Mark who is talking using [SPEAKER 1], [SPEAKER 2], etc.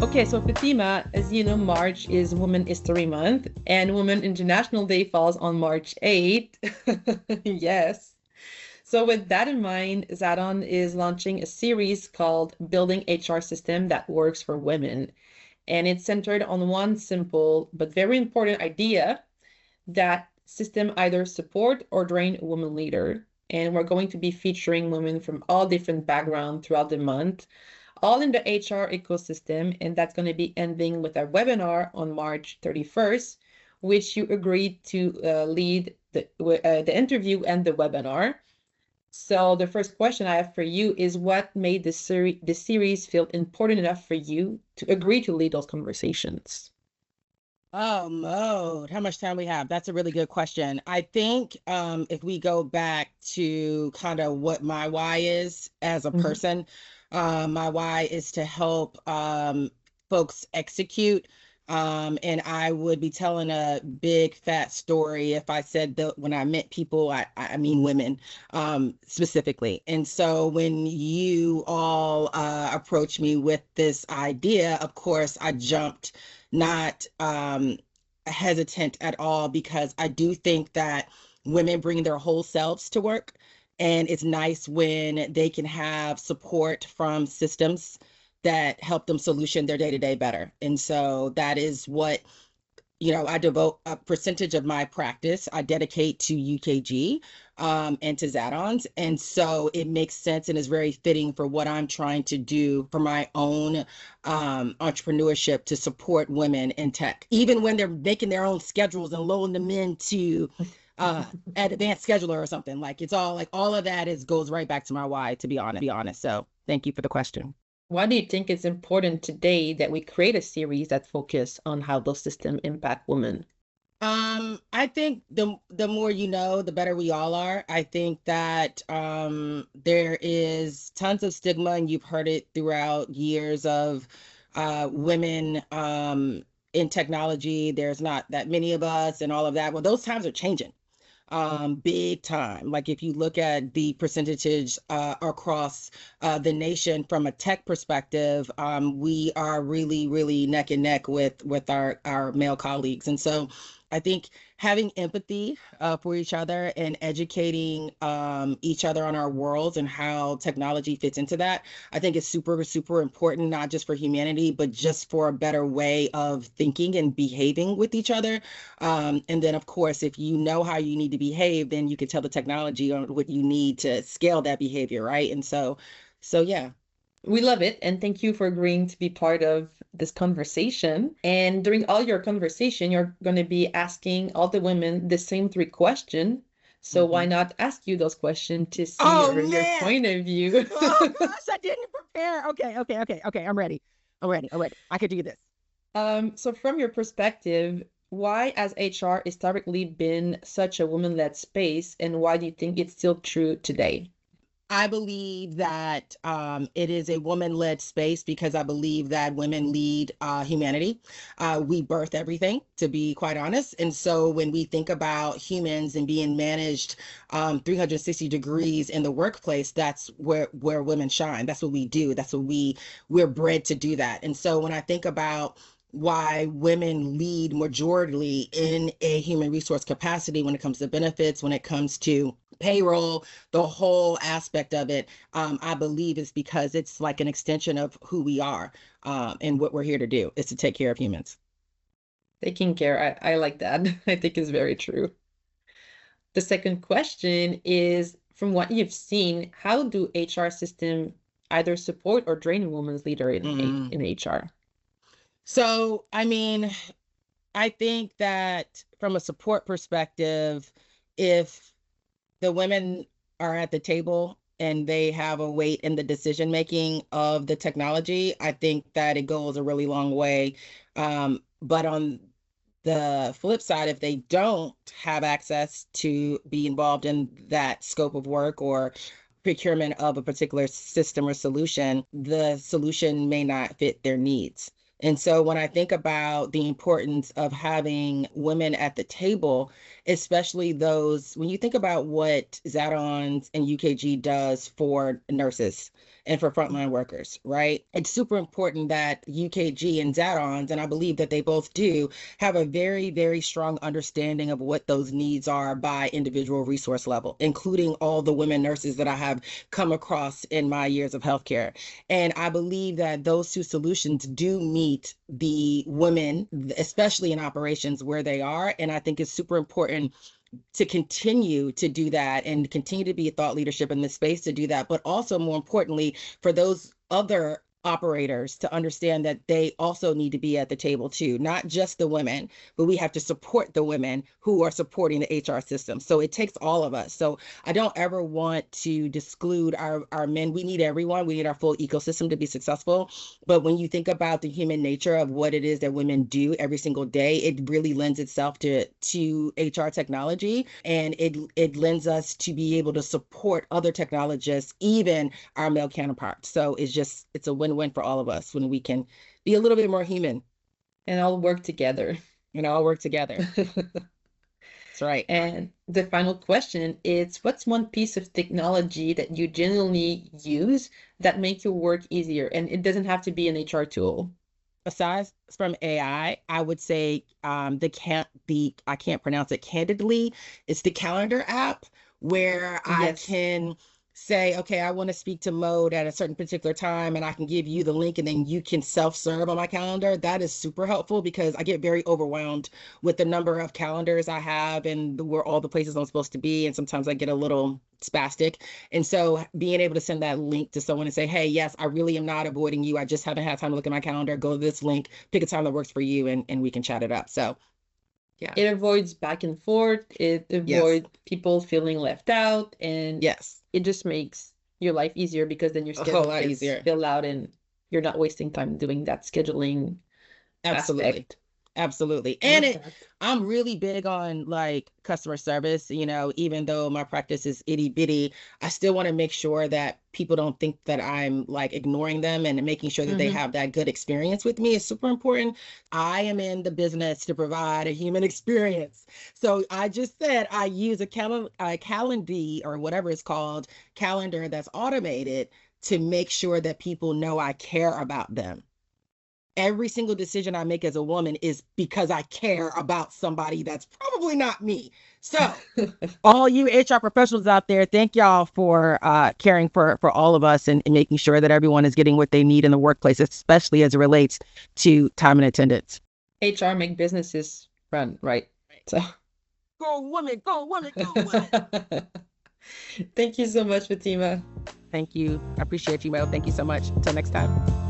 [SPEAKER 1] Okay, so Fatima, as you know, March is Women History Month, and Women International Day falls on March 8th. Yes. So with that in mind, Zadon is launching a series called Building HR System That Works for Women. And it's centered on one simple but very important idea that system either support or drain a woman leader. And we're going to be featuring women from all different backgrounds throughout the month, all in the HR ecosystem. And that's going to be ending with a webinar on March 31st, which you agreed to lead the interview and the webinar. So the first question I have for you is what made the series feel important enough for you to agree to lead those conversations?
[SPEAKER 2] Oh, mode. How much time we have? That's a really good question. I think if we go back to kind of what my why is as a
[SPEAKER 1] Mhm.
[SPEAKER 2] person, my why is to help folks execute. And I would be telling a big fat story if I said that when I meant people, I mean women specifically. And so when you all approached me with this idea, of course, I jumped not hesitant at all because I do think that women bring their whole selves to work. And it's nice when they can have support from systems that help them solution their day to day better. And so that is what I devote a percentage of my practice, I dedicate to UKG and to Zadons. And so it makes sense and is very fitting for what I'm trying to do for my own entrepreneurship to support women in tech, even when they're making their own schedules and loading them into uh, an advanced scheduler or something. Like it's all like all of that is goes right back to my why, to be honest. So thank you for the question.
[SPEAKER 1] Why do you think it's important today that we create a series that focus on how those systems impact women?
[SPEAKER 2] I think the more you know, the better we all are. I think that there is tons of stigma, and you've heard it throughout years of women in technology. There's not that many of us, and all of that. Well, those times are changing big time. Like if you look at the percentages across the nation from a tech perspective, we are really, really neck and neck with our male colleagues. And so I think having empathy for each other and educating each other on our worlds and how technology fits into that, I think is super, super important, not just for humanity, but just for a better way of thinking and behaving with each other. And then, of course, if you know how you need to behave, then you can tell the technology on what you need to scale that behavior, right? And so yeah.
[SPEAKER 1] We love it, and thank you for agreeing to be part of this conversation. And during all your conversation, you're going to be asking all the women the same three questions. So why
[SPEAKER 2] Mhm.
[SPEAKER 1] not ask you those questions to see
[SPEAKER 2] Oh
[SPEAKER 1] your
[SPEAKER 2] man!
[SPEAKER 1] point of view?
[SPEAKER 2] Oh gosh, I didn't prepare. Okay. I'm ready. I'm ready. I could do this.
[SPEAKER 1] So from your perspective, why has HR historically been such a woman-led space, and why do you think it's still true today?
[SPEAKER 2] I believe that it is a woman-led space because I believe that women lead humanity. We birth everything, to be quite honest. And so when we think about humans and being managed 360 degrees in the workplace, that's where women shine. That's what we do. That's what we're bred to do that. And so when I think about why women lead majorly in a human resource capacity when it comes to benefits, when it comes to payroll, the whole aspect of it, I believe is because it's like an extension of who we are and what we're here to do is to take care of humans.
[SPEAKER 1] Taking care, I like that. I think is very true. The second question is, from what you've seen, how do HR system either support or drain a woman's leader
[SPEAKER 2] Mm.
[SPEAKER 1] in HR?
[SPEAKER 2] So, I mean, I think that from a support perspective, if the women are at the table and they have a weight in the decision making of the technology, I think that it goes a really long way. But on the flip side, if they don't have access to be involved in that scope of work or procurement of a particular system or solution, the solution may not fit their needs. And so when I think about the importance of having women at the table, especially those, when you think about what Zadons and UKG does for nurses and for frontline workers, right? It's super important that UKG and Zadons, and I believe that they both do, have a very, very strong understanding of what those needs are by individual resource level, including all the women nurses that I have come across in my years of healthcare. And I believe that those two solutions do meet the women, especially in operations where they are. And I think it's super important to continue to do that and continue to be a thought leadership in this space to do that. But also, more importantly, for those other operators to understand that they also need to be at the table too, not just the women, but we have to support the women who are supporting the HR system. So it takes all of us. So I don't ever want to exclude our men. We need everyone. We need our full ecosystem to be successful. But when you think about the human nature of what it is that women do every single day, it really lends itself to HR technology, and it lends us to be able to support other technologists, even our male counterparts. So it's a win-win for all of us when we can be a little bit more human
[SPEAKER 1] And all work together.
[SPEAKER 2] and all work together. That's right.
[SPEAKER 1] And the final question is, what's one piece of technology that you genuinely use that make your work easier? And it doesn't have to be an HR tool.
[SPEAKER 2] Aside from AI, I would say I can't pronounce it candidly. It's the calendar app where I
[SPEAKER 1] Yes.
[SPEAKER 2] can say, okay, I want to speak to Mode at a certain particular time, and I can give you the link, and then you can self-serve on my calendar. That is super helpful because I get very overwhelmed with the number of calendars I have and where all the places I'm supposed to be, and sometimes I get a little spastic. And so being able to send that link to someone and say, hey, yes, I really am not avoiding you. I just haven't had time to look at my calendar. Go to this link, pick a time that works for you, and we can chat it up. So, yeah.
[SPEAKER 1] It avoids back and forth. It
[SPEAKER 2] Yes.
[SPEAKER 1] avoids people feeling left out, and
[SPEAKER 2] Yes.
[SPEAKER 1] it just makes your life easier because then your
[SPEAKER 2] A whole
[SPEAKER 1] schedule
[SPEAKER 2] lot
[SPEAKER 1] gets
[SPEAKER 2] easier.
[SPEAKER 1] filled out and you're not wasting time doing that scheduling
[SPEAKER 2] Absolutely.
[SPEAKER 1] aspect.
[SPEAKER 2] Absolutely.
[SPEAKER 1] I
[SPEAKER 2] And
[SPEAKER 1] love
[SPEAKER 2] it
[SPEAKER 1] that.
[SPEAKER 2] I'm really big on like customer service, even though my practice is itty bitty, I still want to make sure that people don't think that I'm like ignoring them, and making sure that they
[SPEAKER 1] Hmm.
[SPEAKER 2] have that good experience with me is super important. I am in the business to provide a human experience. So I just said I use a calendar or whatever it's called, calendar that's automated to make sure that people know I care about them. Every single decision I make as a woman is because I care about somebody that's probably not me. So, all you HR professionals out there, thank y'all for caring for all of us, and making sure that everyone is getting what they need in the workplace, especially as it relates to time and attendance.
[SPEAKER 1] HR make businesses run, right? So
[SPEAKER 2] Go woman, go woman, go woman.
[SPEAKER 1] thank you so much, Fatima.
[SPEAKER 2] Thank you. I appreciate you, Mel. Thank you so much. Until next time.